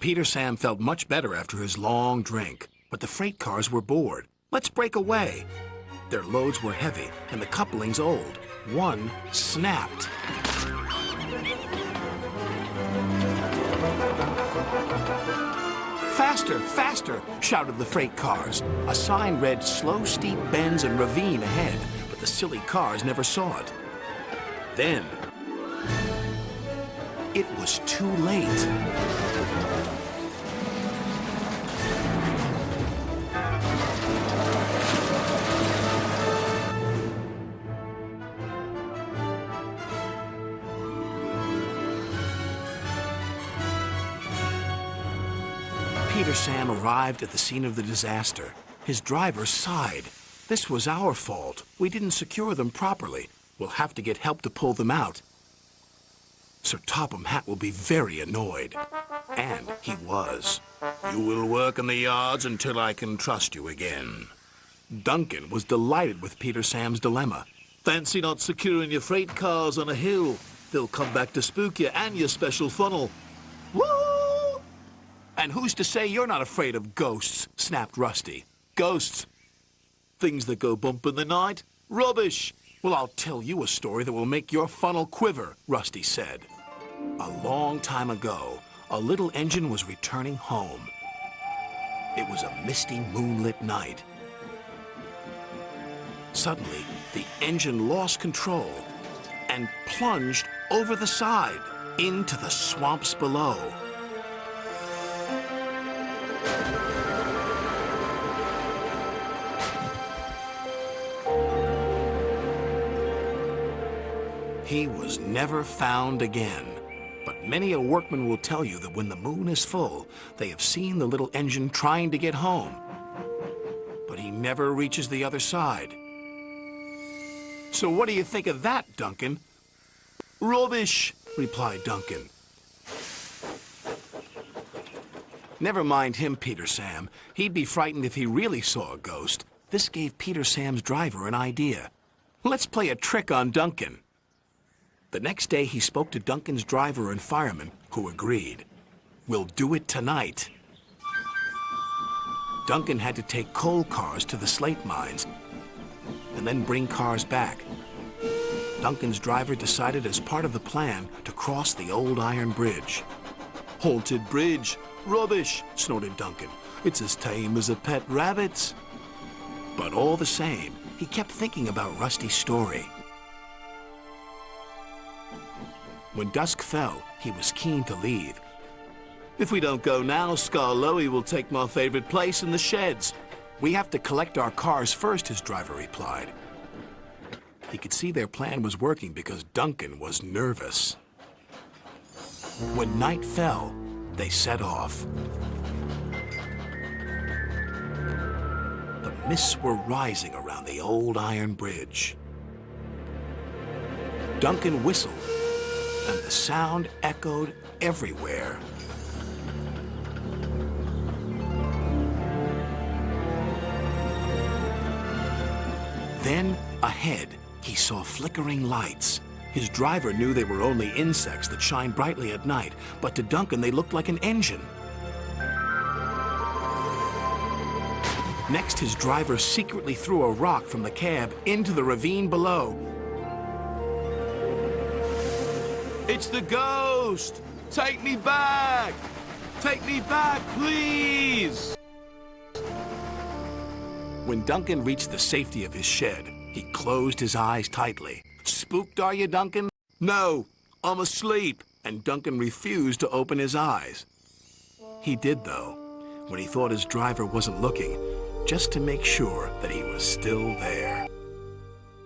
Peter Sam felt much better after his long drink, but the freight cars were bored. Let's break away. Their loads were heavy and the couplings old. One snapped. Faster, faster, shouted the freight cars. A sign read slow, steep bends and ravine ahead, but the silly cars never saw it. Then, it was too late. Peter Sam arrived at the scene of the disaster. His driver sighed. This was our fault. We didn't secure them properly. We'll have to get help to pull them out. Sir Topham Hatt will be very annoyed. And he was. You will work in the yards until I can trust you again. Duncan was delighted with Peter Sam's dilemma. Fancy not securing your freight cars on a hill. They'll come back to spook you and your special funnel. Woo! And who's to say you're not afraid of ghosts? Snapped Rusty. Ghosts? Things that go bump in the night? Rubbish! Well, I'll tell you a story that will make your funnel quiver, Rusty said. A long time ago, a little engine was returning home. It was a misty, moonlit night. Suddenly, the engine lost control and plunged over the side into the swamps below. He was never found again. But many a workman will tell you that when the moon is full, they have seen the little engine trying to get home. But he never reaches the other side. So what do you think of that, Duncan? Rubbish, replied Duncan. Never mind him, Peter Sam. He'd be frightened if he really saw a ghost. This gave Peter Sam's driver an idea. Let's play a trick on Duncan. The next day, he spoke to Duncan's driver and fireman, who agreed. We'll do it tonight. Duncan had to take coal cars to the slate mines and then bring cars back. Duncan's driver decided as part of the plan to cross the old iron bridge. Haunted bridge. Rubbish, snorted Duncan. It's as tame as a pet rabbit. But all the same, he kept thinking about Rusty's story. When dusk fell, he was keen to leave. If we don't go now, Skarloey will take my favorite place in the sheds. We have to collect our cars first, his driver replied. He could see their plan was working because Duncan was nervous. When night fell, they set off. The mists were rising around the old iron bridge. Duncan whistled, and the sound echoed everywhere. Then, ahead, he saw flickering lights. His driver knew they were only insects that shine brightly at night, but to Duncan they looked like an engine. Next, his driver secretly threw a rock from the cab into the ravine below. It's the ghost! Take me back! Take me back, please! When Duncan reached the safety of his shed, he closed his eyes tightly. Spooked, are you, Duncan? No, I'm asleep. And Duncan refused to open his eyes. He did, though, when he thought his driver wasn't looking, just to make sure that he was still there.